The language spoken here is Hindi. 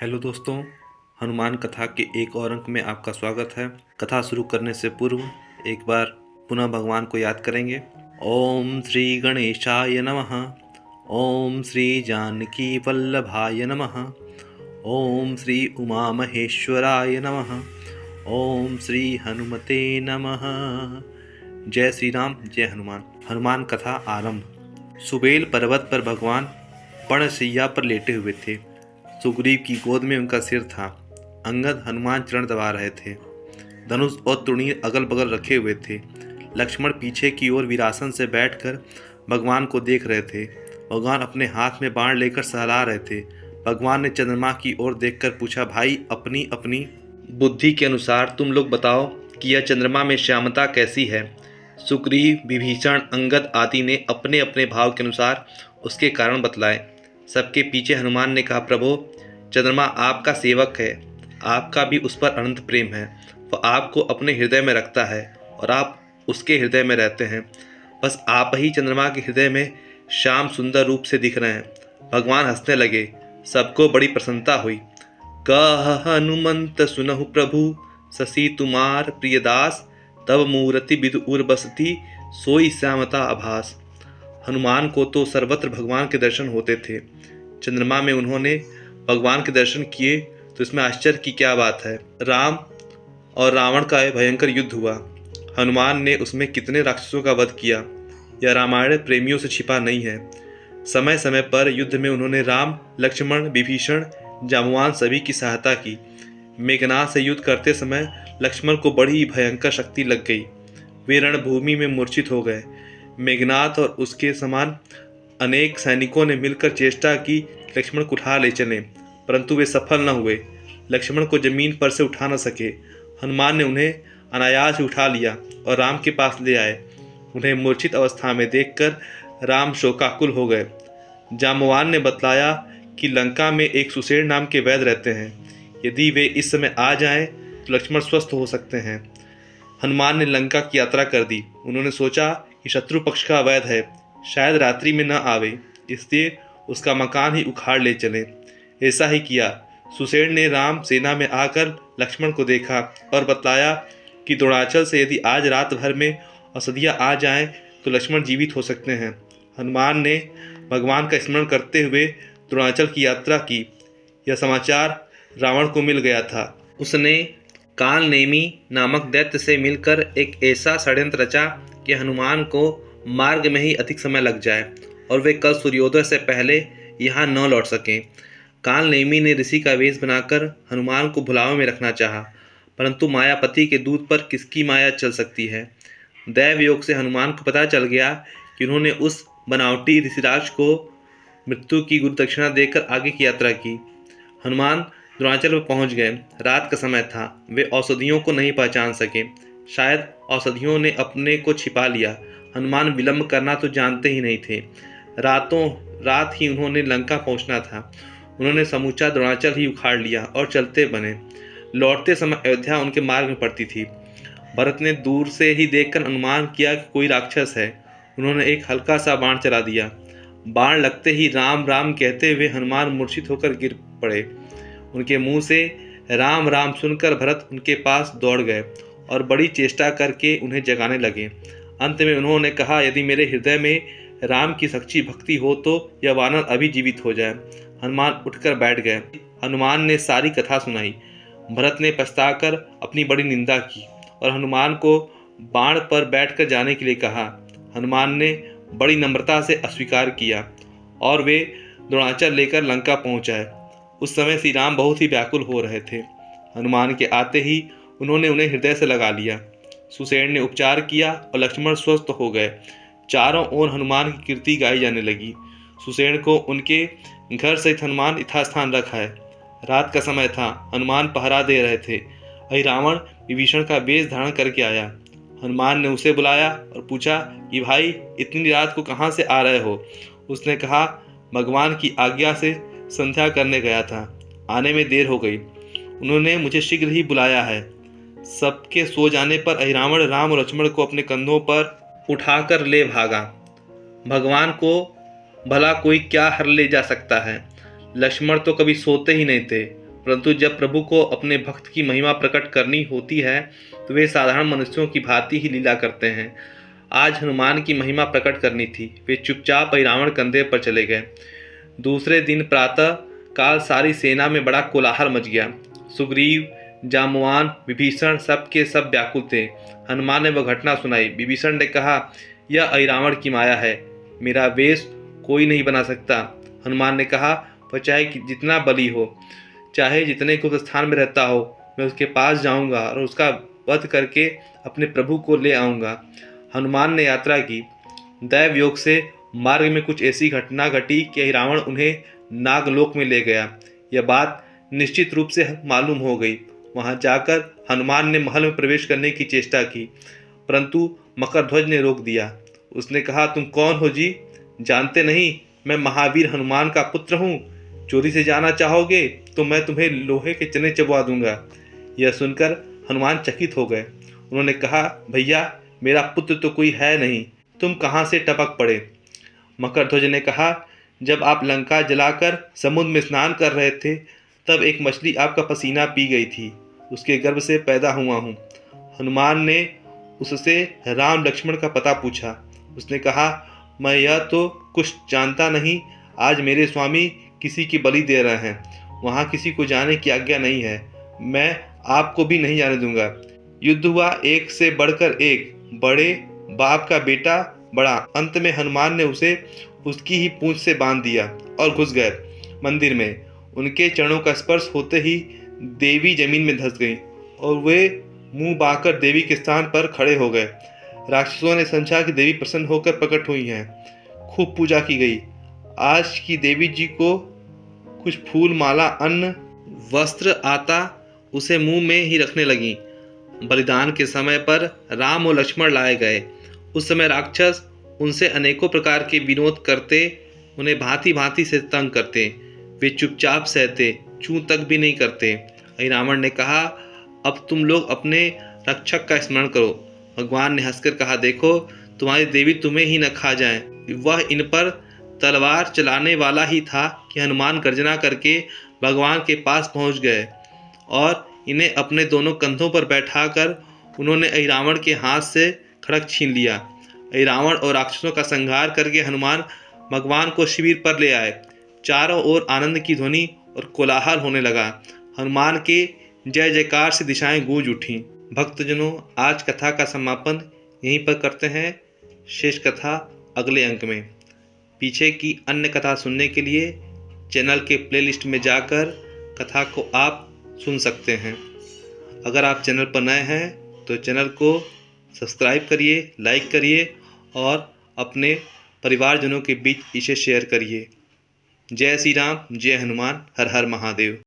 हेलो दोस्तों, हनुमान कथा के एक और अंक में आपका स्वागत है। कथा शुरू करने से पूर्व एक बार पुनः भगवान को याद करेंगे। ओम श्री गणेशाय नमः। ओम श्री जानकी वल्लभाय नमः। ओम श्री उमा महेश्वराय नमः। ओम श्री हनुमते नमः। जय श्री राम, जय हनुमान। हनुमान कथा आरंभ। सुबेल पर्वत पर भगवान पर्णशैया पर लेटे हुए थे। सुग्रीव की गोद में उनका सिर था। अंगद हनुमान चरण दबा रहे थे। धनुष और तूणीर अगल बगल रखे हुए थे। लक्ष्मण पीछे की ओर वीरासन से बैठकर भगवान को देख रहे थे। भगवान अपने हाथ में बाण लेकर सहला रहे थे। भगवान ने चंद्रमा की ओर देखकर पूछा, भाई अपनी अपनी बुद्धि के अनुसार तुम लोग बताओ कि यह चंद्रमा में श्यामता कैसी है। सुग्रीव, विभीषण, अंगद आदि ने अपने अपने भाव के अनुसार उसके कारण बतलाए। सबके पीछे हनुमान ने कहा, प्रभु, चंद्रमा आपका सेवक है, आपका भी उस पर अनंत प्रेम है। वह आपको अपने हृदय में रखता है और आप उसके हृदय में रहते हैं। बस आप ही चंद्रमा के हृदय में श्याम सुंदर रूप से दिख रहे हैं। भगवान हंसने लगे। सबको बड़ी प्रसन्नता हुई। कह हनुमंत सुनहु प्रभु, शशि तुमार प्रियदास, तब मूर्ति विदुर बसती, सोई श्यामता आभास। हनुमान को तो सर्वत्र भगवान के दर्शन होते थे। चंद्रमा में उन्होंने भगवान के दर्शन किए तो इसमें आश्चर्य की क्या बात है। राम और रावण का भयंकर युद्ध हुआ। हनुमान ने उसमें कितने राक्षसों का वध किया, यह रामायण प्रेमियों से छिपा नहीं है। समय समय पर युद्ध में उन्होंने राम, लक्ष्मण, विभीषण, जाम्बवान सभी की सहायता की। मेघनाद से युद्ध करते समय लक्ष्मण को बड़ी भयंकर शक्ति लग गई। वे रणभूमि में मूर्छित हो गए। मेघनाद और उसके समान अनेक सैनिकों ने मिलकर चेष्टा की कि लक्ष्मण को उठा ले चलें, परंतु वे सफल न हुए। लक्ष्मण को जमीन पर से उठा न सके। हनुमान ने उन्हें अनायास उठा लिया और राम के पास ले आए। उन्हें मूर्छित अवस्था में देखकर राम शोकाकुल हो गए। जाम्बवान ने बतलाया कि लंका में एक सुसेन नाम के वैद्य रहते हैं। यदि वे इस समय आ जाएं तो लक्ष्मण स्वस्थ हो सकते हैं। हनुमान ने लंका की यात्रा कर दी। उन्होंने सोचा कि शत्रु पक्ष का वैद्य है, शायद रात्रि में न आवे, इसलिए उसका मकान ही उखाड़ ले चले। ऐसा ही किया। सुसेन ने राम सेना में आकर लक्ष्मण को देखा और बतलाया कि द्रोणाचल से यदि आज रात भर में औषधियाँ आ जाएं तो लक्ष्मण जीवित हो सकते हैं। हनुमान ने भगवान का स्मरण करते हुए द्रोणाचल की यात्रा की। यह समाचार रावण को मिल गया था। उसने कालनेमी नामक दैत्य से मिलकर एक ऐसा षड्यंत्र रचा कि हनुमान को मार्ग में ही अधिक समय लग जाए और वे कल सूर्योदय से पहले यहाँ न लौट सकें। कालनेमी ने ऋषि का वेश बनाकर हनुमान को भुलावे में रखना चाहा, परंतु मायापति के दूत पर किसकी माया चल सकती है। दैव योग से हनुमान को पता चल गया कि उन्होंने उस बनावटी ऋषिराज को मृत्यु की गुरु दक्षिणा देकर आगे की यात्रा की। हनुमान द्रोणाचल में पहुंच गए। रात का समय था। वे औषधियों को नहीं पहचान सके। शायद औषधियों ने अपने को छिपा लिया। हनुमान विलंब करना तो जानते ही नहीं थे। रातों रात ही उन्होंने लंका पहुंचना था। उन्होंने समूचा द्रोणाचल ही उखाड़ लिया और चलते बने। लौटते समय अयोध्या उनके मार्ग में पड़ती थी। भरत ने दूर से ही देखकर अनुमान किया कि कोई राक्षस है। उन्होंने एक हल्का सा बाण चला दिया। बाण लगते ही राम राम कहते हुए हनुमान मूर्छित होकर गिर पड़े। उनके मुंह से राम राम सुनकर भरत उनके पास दौड़ गए और बड़ी चेष्टा करके उन्हें जगाने लगे। अंत में उन्होंने कहा, यदि मेरे हृदय में राम की सच्ची भक्ति हो तो यह वानर अभी जीवित हो जाए। हनुमान उठकर बैठ गए। हनुमान ने सारी कथा सुनाई। भरत ने पछताकर अपनी बड़ी निंदा की और हनुमान को बाण पर बैठकर जाने के लिए कहा। हनुमान ने बड़ी नम्रता से अस्वीकार किया और वे द्रोणाचल लेकर लंका पहुंच आए। उस समय श्री राम बहुत ही व्याकुल हो रहे थे। हनुमान के आते ही उन्होंने उन्हें हृदय से लगा लिया। सुसेन ने उपचार किया और लक्ष्मण स्वस्थ हो गए। चारों ओर हनुमान की कीर्ति गाई जाने लगी। सुसेन को उनके घर सहित हनुमान यथास्थान रखा है। रात का समय था। हनुमान पहरा दे रहे थे। वही रावण विभीषण का वेश धारण करके आया। हनुमान ने उसे बुलाया और पूछा कि भाई, इतनी रात को कहाँ से आ रहे हो। उसने कहा, भगवान की आज्ञा से संध्या करने गया था, आने में देर हो गई। उन्होंने मुझे शीघ्र ही बुलाया है। सबके सो जाने पर अहिरावण राम और लक्ष्मण को अपने कंधों पर उठाकर ले भागा। भगवान को भला कोई क्या हर ले जा सकता है। लक्ष्मण तो कभी सोते ही नहीं थे। परंतु जब प्रभु को अपने भक्त की महिमा प्रकट करनी होती है तो वे साधारण मनुष्यों की भांति ही लीला करते हैं। आज हनुमान की महिमा प्रकट करनी थी। वे चुपचाप रावण कंधे पर चले गए। दूसरे दिन प्रातः काल सारी सेना में बड़ा कोलाहल मच गया। सुग्रीव, जाम्बवान, विभीषण सब के सब व्याकुल थे। हनुमान ने वह घटना सुनाई। विभीषण ने कहा, यह अहिरावण की माया है, मेरा वेश कोई नहीं बना सकता। हनुमान ने कहा, वह चाहे जितना बली हो, चाहे जितने गुप्त स्थान में रहता हो, मैं उसके पास जाऊंगा और उसका वध करके अपने प्रभु को ले आऊंगा। हनुमान ने यात्रा की। दैव योग से मार्ग में कुछ ऐसी घटना घटी कि अहिरावण उन्हें नागलोक में ले गया। यह बात निश्चित रूप से मालूम हो गई। वहां जाकर हनुमान ने महल में प्रवेश करने की चेष्टा की, परंतु मकरध्वज ने रोक दिया। उसने कहा, तुम कौन हो जी? जानते नहीं मैं महावीर हनुमान का पुत्र हूँ। चोरी से जाना चाहोगे तो मैं तुम्हें लोहे के चने चबवा दूंगा। यह सुनकर हनुमान चकित हो गए। उन्होंने कहा, भैया मेरा पुत्र तो कोई है नहीं, तुम कहाँ से टपक पड़े? मकरध्वज ने कहा, जब आप लंका जलाकर समुद्र में स्नान कर रहे थे तब एक मछली आपका पसीना पी गई थी, उसके गर्भ से पैदा हुआ हूँ। हनुमान ने उससे राम लक्ष्मण का पता पूछा। उसने कहा, मैं यह तो कुछ जानता नहीं, आज मेरे स्वामी किसी की बलि दे रहे हैं, वहाँ किसी को जाने की आज्ञा नहीं है, मैं आपको भी नहीं जाने दूंगा। युद्ध हुआ एक से बढ़कर एक, बड़े बाप का बेटा बड़ा। अंत में हनुमान ने उसे उसकी ही पूंछ से बांध दिया और घुस गए मंदिर में। उनके चरणों का स्पर्श होते ही देवी जमीन में धंस गई और वे मुंह बांधकर देवी के स्थान पर खड़े हो गए। राक्षसों ने समझा कि देवी प्रसन्न होकर प्रकट हुई हैं। खूब पूजा की गई। आज की देवी जी को कुछ फूल, माला, अन्न, वस्त्र आता उसे मुंह में ही रखने लगी। बलिदान के समय पर राम और लक्ष्मण लाए गए। उस समय राक्षस उनसे अनेकों प्रकार के विनोद करते, उन्हें भांति भांति से तंग करते। वे चुपचाप सहते, चूं तक भी नहीं करते। अहिरावण ने कहा, अब तुम लोग अपने रक्षक का स्मरण करो। भगवान ने हंसकर कहा, देखो तुम्हारी देवी तुम्हें ही न खा जाए। वह इन पर तलवार चलाने वाला ही था कि हनुमान गर्जना करके भगवान के पास पहुंच गए और इन्हें अपने दोनों कंधों पर बैठाकर उन्होंने अहिरावण के हाथ से खड्ग छीन लिया। अहिरावण और राक्षसों का संहार करके हनुमान भगवान को शिविर पर ले आए। चारों ओर आनंद की ध्वनि और कोलाहल होने लगा। हनुमान के जय जयकार से दिशाएं गूंज उठीं। भक्तजनों, आज कथा का समापन यहीं पर करते हैं। शेष कथा अगले अंक में। पीछे की अन्य कथा सुनने के लिए चैनल के प्लेलिस्ट में जाकर कथा को आप सुन सकते हैं। अगर आप चैनल पर नए हैं तो चैनल को सब्सक्राइब करिए, लाइक करिए और अपने परिवारजनों के बीच इसे शेयर करिए। जय श्री राम, जय हनुमान, हर हर महादेव।